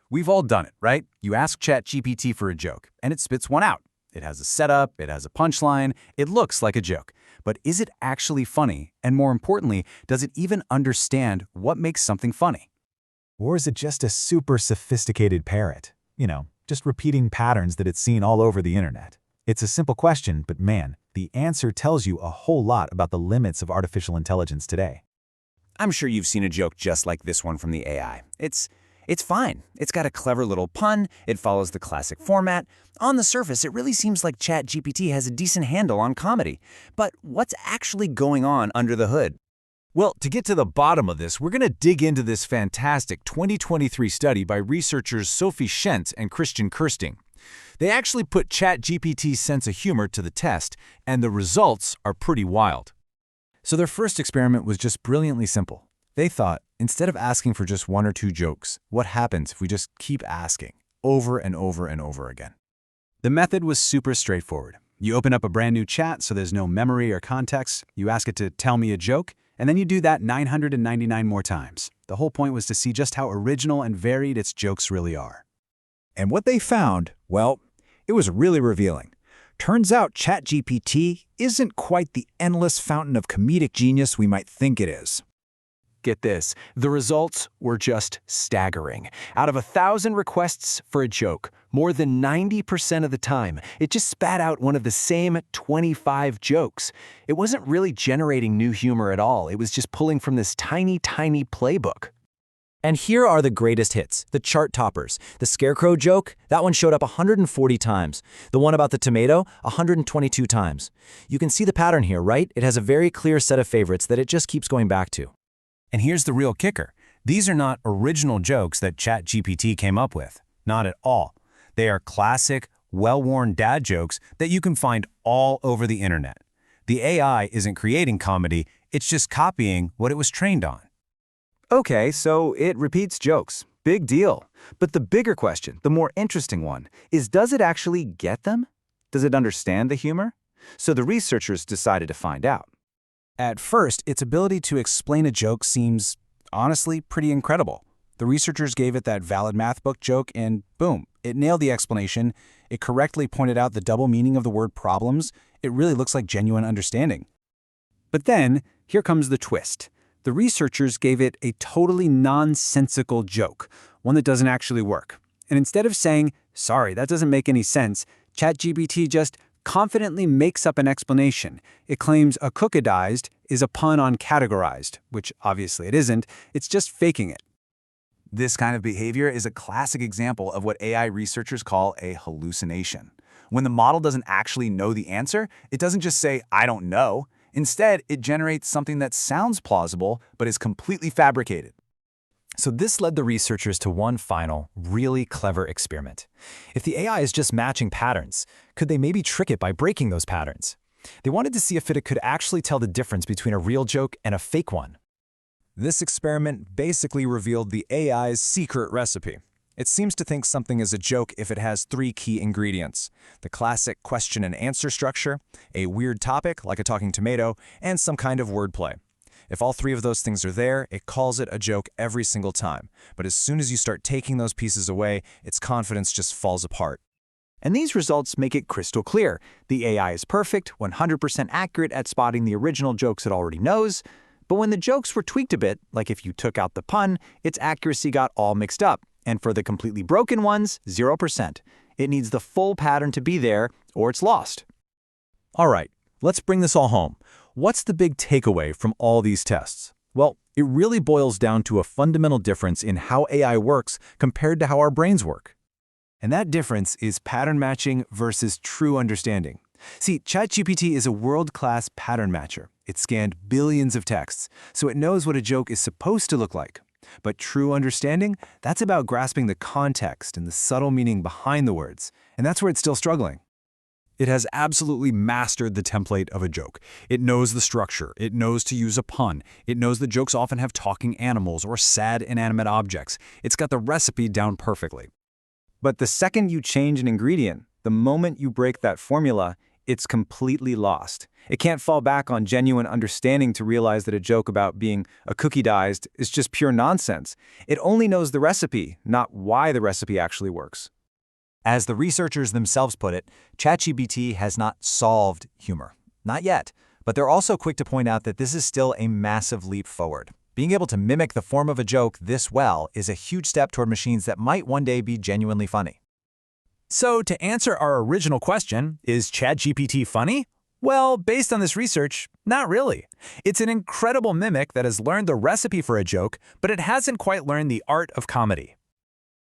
We've all done it, right? You ask ChatGPT for a joke, and it spits one out. It has a setup, it has a punchline, it looks like a joke. But is it actually funny? And more importantly, does it even understand what makes something funny? Or is it just a super sophisticated parrot? Just repeating patterns that it's seen all over the internet. It's a simple question, but man, the answer tells you a whole lot about the limits of artificial intelligence today. I'm sure you've seen a joke just like this one from the AI. It's fine. It's got a clever little pun, it follows the classic format. On the surface, it really seems like ChatGPT has a decent handle on comedy. But what's actually going on under the hood? Well, to get to the bottom of this, we're going to dig into this fantastic 2023 study by researchers Sophie Jentzsch and Kersting. They actually put ChatGPT's sense of humor to the test, and the results are pretty wild. So their first experiment was just brilliantly simple. They thought, instead of asking for just one or two jokes, what happens if we just keep asking over and over and over again? The method was super straightforward. You open up a brand new chat so there's no memory or context, you ask it to tell me a joke, and then you do that 999 more times. The whole point was to see just how original and varied its jokes really are. And what they found, well, it was really revealing. Turns out ChatGPT isn't quite the endless fountain of comedic genius we might think it is. Get this, the results were just staggering. Out of 1,000 requests for a joke, more than 90% of the time, it just spat out one of the same 25 jokes. It wasn't really generating new humor at all. It was just pulling from this tiny, tiny playbook. And here are the greatest hits, the chart toppers. The scarecrow joke, that one showed up 140 times. The one about the tomato, 122 times. You can see the pattern here, right? It has a very clear set of favorites that it just keeps going back to. And here's the real kicker. These are not original jokes that ChatGPT came up with. Not at all. They are classic, well-worn dad jokes that you can find all over the internet. The AI isn't creating comedy, it's just copying what it was trained on. Okay, so it repeats jokes. Big deal. But the bigger question, the more interesting one, is does it actually get them? Does it understand the humor? So the researchers decided to find out. At first, its ability to explain a joke seems, honestly, pretty incredible. The researchers gave it that valid math book joke and boom, it nailed the explanation. It correctly pointed out the double meaning of the word problems. It really looks like genuine understanding. But then, here comes the twist. The researchers gave it a totally nonsensical joke, one that doesn't actually work. And instead of saying, sorry, that doesn't make any sense, ChatGPT just confidently makes up an explanation. It claims a cookedized is a pun on categorized, which obviously it isn't. It's just faking it. This kind of behavior is a classic example of what AI researchers call a hallucination. When the model doesn't actually know the answer, it doesn't just say, I don't know. Instead, it generates something that sounds plausible, but is completely fabricated. So this led the researchers to one final, really clever experiment. If the AI is just matching patterns, could they maybe trick it by breaking those patterns? They wanted to see if it could actually tell the difference between a real joke and a fake one. This experiment basically revealed the AI's secret recipe. It seems to think something is a joke if it has three key ingredients: the classic question and answer structure, a weird topic like a talking tomato, and some kind of wordplay. If all three of those things are there, it calls it a joke every single time. But as soon as you start taking those pieces away, its confidence just falls apart. And these results make it crystal clear. The AI is perfect, 100% accurate at spotting the original jokes it already knows. But when the jokes were tweaked a bit, like if you took out the pun, its accuracy got all mixed up. And for the completely broken ones, 0%. It needs the full pattern to be there, or it's lost. All right, let's bring this all home. What's the big takeaway from all these tests? Well, it really boils down to a fundamental difference in how AI works compared to how our brains work. And that difference is pattern matching versus true understanding. See, ChatGPT is a world-class pattern matcher. It scanned billions of texts, so it knows what a joke is supposed to look like. But true understanding, that's about grasping the context and the subtle meaning behind the words, and that's where it's still struggling. It has absolutely mastered the template of a joke. It knows the structure. It knows to use a pun. It knows that jokes often have talking animals or sad inanimate objects. It's got the recipe down perfectly. But the second you change an ingredient, the moment you break that formula, it's completely lost. It can't fall back on genuine understanding to realize that a joke about being a cookie diced is just pure nonsense. It only knows the recipe, not why the recipe actually works. As the researchers themselves put it, ChatGPT has not solved humor. Not yet, but they're also quick to point out that this is still a massive leap forward. Being able to mimic the form of a joke this well is a huge step toward machines that might one day be genuinely funny. So to answer our original question, is ChatGPT funny? Well, based on this research, not really. It's an incredible mimic that has learned the recipe for a joke, but it hasn't quite learned the art of comedy.